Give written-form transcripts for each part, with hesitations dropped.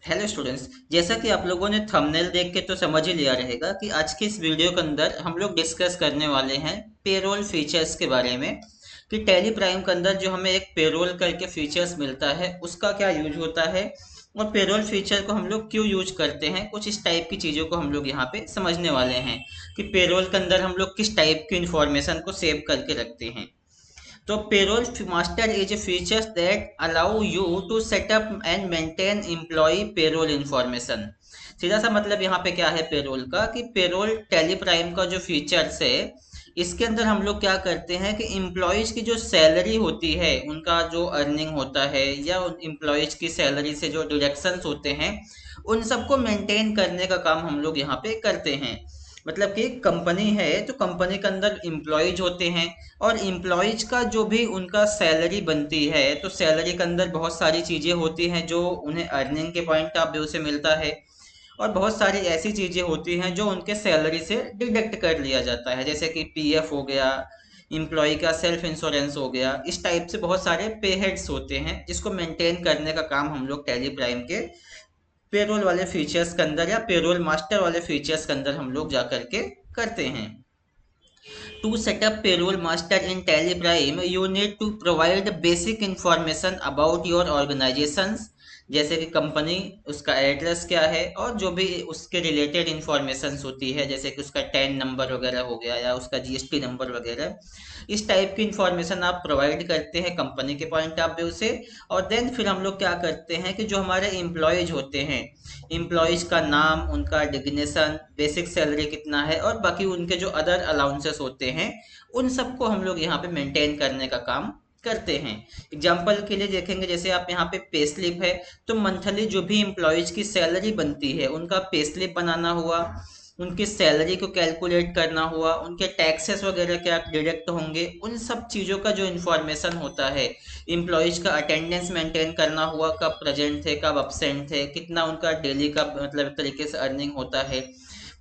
Hello students, जैसा कि आप लोगों ने थंबनेल देख के तो समझ ही लिया रहेगा कि आज के इस वीडियो के अंदर हम लोग डिस्कस करने वाले हैं पेरोल फीचर्स के बारे में। कि टैली प्राइम के अंदर जो हमें एक पेरोल करके फीचर्स मिलता है उसका क्या यूज होता है, और पेरोल फीचर को हम लोग क्यों यूज करते हैं। कुछ इस टाइप की चीज़ों को हम लोग यहाँ पे समझने वाले हैं कि पेरोल के अंदर हम लोग किस टाइप की इंफॉर्मेशन को सेव करके रखते हैं। तो payroll master is a features that allow you to set up and maintain employee payroll information। सीधा सा मतलब यहाँ पे क्या है पेरोल का, कि पेरोल टैली प्राइम का जो फीचर्स है इसके अंदर हम लोग क्या करते हैं कि एम्प्लॉयज की जो सैलरी होती है, उनका जो अर्निंग होता है या उन एम्प्लॉयज की सैलरी से जो डिडक्शंस होते हैं उन सबको मेंटेन करने का काम हम लोग यहाँ पे करते हैं। मतलब कि कंपनी है तो कंपनी के अंदर इम्प्लॉयज होते हैं, और इम्प्लॉयज का जो भी उनका सैलरी बनती है तो सैलरी के अंदर बहुत सारी चीज़ें होती हैं जो उन्हें अर्निंग के पॉइंट ऑफ व्यू से मिलता है, और बहुत सारी ऐसी चीज़ें होती हैं जो उनके सैलरी से डिडक्ट कर लिया जाता है, जैसे कि पीएफ हो गया, इम्प्लॉय का सेल्फ इंश्योरेंस हो गया। इस टाइप से बहुत सारे पे हेड्स होते हैं जिसको मेंटेन करने का काम हम लोग टैली प्राइम के पेरोल वाले फीचर्स के अंदर या पेरोल मास्टर वाले फीचर्स के अंदर हम लोग जा करके करते हैं। To set up payroll master in Tally Prime, you need to provide basic information about your organizations, जैसे कि कंपनी, उसका एड्रेस क्या है, और जो भी उसके रिलेटेड इंफॉर्मेशन होती है जैसे कि उसका टैन नंबर वगैरह हो गया या उसका जीएसटी नंबर वगैरह। इस टाइप की इंफॉर्मेशन आप प्रोवाइड करते हैं कंपनी के पॉइंट ऑफ व्यू से। और देन फिर हम लोग क्या करते हैं कि जो हमारे एम्प्लॉयज होते हैं, एम्प्लॉयज का नाम, उनका डिग्नेशन, बेसिक सैलरी कितना है, और बाकी उनके जो अदर अलाउंसेस होते हैं उन सबको हम लोग यहाँ पे मेंटेन करने का काम करते हैं। एग्जाम्पल के लिए देखेंगे, जैसे आप यहाँ पे पे स्लिप है तो मंथली जो भी एम्प्लॉयज की सैलरी बनती है उनका पे स्लिप बनाना हुआ, उनकी सैलरी को कैलकुलेट करना हुआ, उनके टैक्सेस वगैरह क्या डिडक्ट होंगे, उन सब चीज़ों का जो इन्फॉर्मेशन होता है। एम्प्लॉयज का अटेंडेंस मेंटेन करना हुआ, कब प्रेजेंट थे कब अब्सेंट थे, कितना उनका डेली का मतलब तरीके से अर्निंग होता है,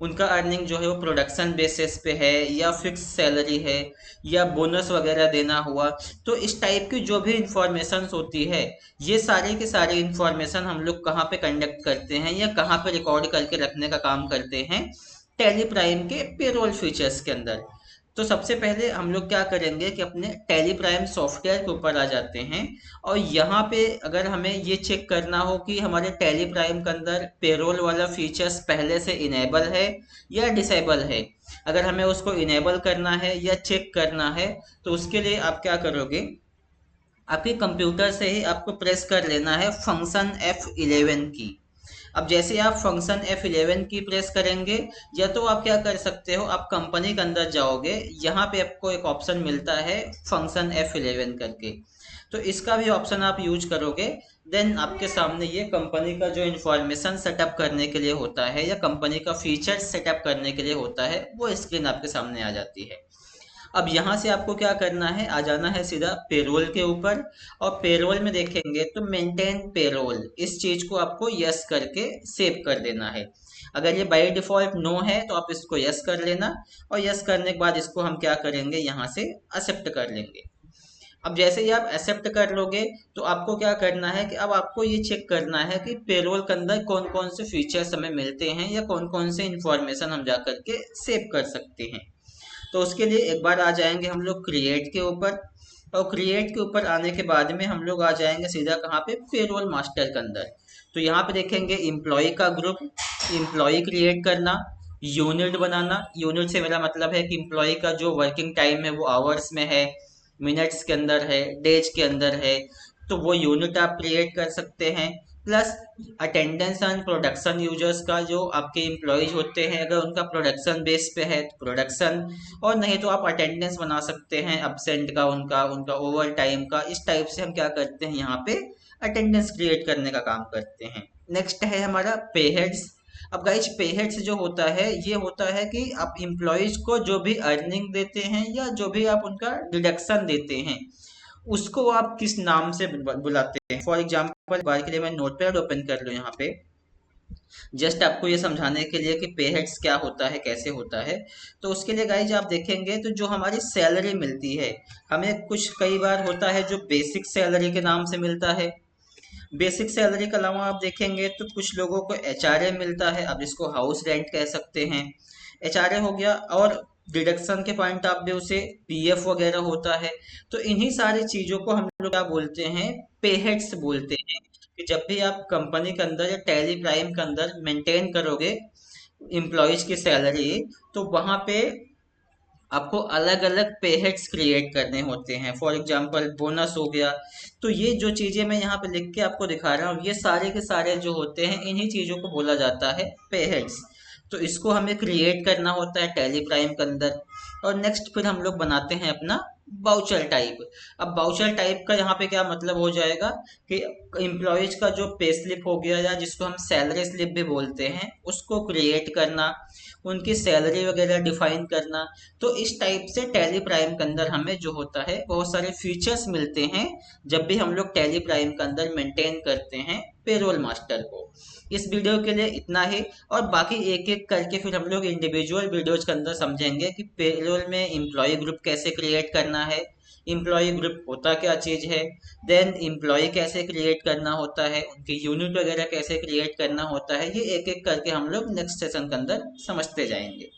उनका अर्निंग जो है वो प्रोडक्शन बेसिस पे है या फिक्स सैलरी है, या बोनस वगैरह देना हुआ। तो इस टाइप की जो भी इंफॉर्मेशन होती है, ये सारे के सारे इंफॉर्मेशन हम लोग कहाँ पे कंडक्ट करते हैं या कहाँ पे रिकॉर्ड करके रखने का काम करते हैं, टैली प्राइम के पेरोल फीचर्स के अंदर। तो सबसे पहले हम लोग क्या करेंगे कि अपने टैली प्राइम सॉफ्टवेयर के ऊपर आ जाते हैं, और यहाँ पे अगर हमें ये चेक करना हो कि हमारे टैली प्राइम के अंदर पेरोल वाला फीचर्स पहले से इनेबल है या डिसेबल है। अगर हमें उसको इनेबल करना है या चेक करना है तो उसके लिए आप क्या करोगे, आपके कंप्यूटर से ही आपको प्रेस कर लेना है फंक्शन F11 की। अब जैसे आप फंक्शन F11 की प्रेस करेंगे, या तो आप क्या कर सकते हो, आप कंपनी के अंदर जाओगे, यहाँ पे आपको एक ऑप्शन मिलता है फंक्शन F11 करके, तो इसका भी ऑप्शन आप यूज करोगे। देन आपके सामने ये कंपनी का जो इन्फॉर्मेशन सेटअप करने के लिए होता है या कंपनी का फीचर सेटअप करने के लिए होता है वो स्क्रीन आपके सामने आ जाती है। अब यहाँ से आपको क्या करना है, आ जाना है सीधा पेरोल के ऊपर, और पेरोल में देखेंगे तो मेंटेन पेरोल, इस चीज को आपको यस करके सेव कर देना है। अगर ये बाय डिफॉल्ट नो है तो आप इसको यस कर लेना, और यस करने के बाद इसको हम क्या करेंगे, यहाँ से एक्सेप्ट कर लेंगे। अब जैसे ही आप एक्सेप्ट कर लोगे तो आपको क्या करना है कि अब आपको ये चेक करना है कि पेरोल के अंदर कौन कौन से फीचर्स हमें मिलते हैं या कौन कौन से इंफॉर्मेशन हम जा करके सेव कर सकते हैं। तो उसके लिए एक बार आ जाएंगे हम लोग क्रिएट के ऊपर, और क्रिएट के ऊपर आने के बाद में हम लोग आ जाएंगे सीधा कहाँ पे, पेरोल मास्टर के अंदर। तो यहाँ पे देखेंगे इम्प्लॉय का ग्रुप, इम्प्लॉय क्रिएट करना, यूनिट बनाना। यूनिट से मेरा मतलब है कि इम्प्लॉय का जो वर्किंग टाइम है वो आवर्स में है, मिनट्स के अंदर है, डेज के अंदर है, तो वो यूनिट आप क्रिएट कर सकते हैं। Plus attendance and production users का, जो आपके एम्प्लॉयज होते हैं अगर उनका प्रोडक्शन बेस पे है तो प्रोडक्शन, और नहीं तो आप अटेंडेंस बना सकते हैं अब्सेंट का, उनका उनका ओवर टाइम का। इस टाइप से हम क्या करते हैं, यहाँ पे अटेंडेंस क्रिएट करने का काम करते हैं। नेक्स्ट है हमारा पे हेड्स। अब गाइज पे हेड्स जो होता है ये होता है कि आप एम्प्लॉयज को जो भी अर्निंग देते हैं या जो भी आप उनका डिडक्शन देते हैं उसको आप किस नाम से बुलाते हैं। फॉर एग्जाम्पल बार के लिए मैं नोटपैड ओपन कर लूँ यहाँ पे, जस्ट आपको ये समझाने के लिए कि पे हेड्स क्या होता है कैसे होता है। तो उसके लिए गाइज आप देखेंगे तो जो हमारी सैलरी मिलती है, हमें कुछ कई बार होता है जो बेसिक सैलरी के नाम से मिलता है, बेसिक सैलरी के अलावा आप देखेंगे तो कुछ लोगों को एचआरए मिलता है, आप जिसको हाउस रेंट कह सकते हैं। एचआरए हो गया, और डिडक्शन के पॉइंट ऑफ व्यू से पीएफ वगैरह होता है। तो इन्हीं सारी चीजों को हम लोग क्या बोलते हैं, पे हेड्स बोलते हैं। कि जब भी आप कंपनी के अंदर या टैली प्राइम के अंदर मेंटेन करोगे एम्प्लॉयज की सैलरी, तो वहां पे आपको अलग अलग पे हेड्स क्रिएट करने होते हैं। फॉर एग्जांपल बोनस हो गया। तो ये जो चीजें मैं यहाँ पे लिख के आपको दिखा रहा हूँ, ये सारे के सारे जो होते हैं, इन्हीं चीजों को बोला जाता है पे हेड्स। तो इसको हमें क्रिएट करना होता है टैली प्राइम के अंदर। और नेक्स्ट फिर हम लोग बनाते हैं अपना बाउचर टाइप। अब बाउचर टाइप का यहाँ पे क्या मतलब हो जाएगा कि एम्प्लॉयज का जो पे स्लिप हो गया, या जिसको हम सैलरी स्लिप भी बोलते हैं, उसको क्रिएट करना, उनकी सैलरी वगैरह डिफाइन करना। तो इस टाइप से टैली प्राइम के अंदर हमें जो होता है बहुत सारे फीचर्स मिलते हैं, जब भी हम लोग टैली प्राइम के अंदर मेंटेन करते हैं पेरोल मास्टर को। इस वीडियो के लिए इतना ही, और बाकी एक एक करके फिर हम लोग इंडिविजुअल वीडियोज के अंदर समझेंगे कि पेरोल में एम्प्लॉय ग्रुप कैसे क्रिएट करना है, एम्प्लॉय ग्रुप होता क्या चीज है, देन एम्प्लॉय कैसे क्रिएट करना होता है, उनकी यूनिट वगैरह कैसे क्रिएट करना होता है। ये एक एक करके हम लोग नेक्स्ट सेशन के अंदर समझते जाएंगे।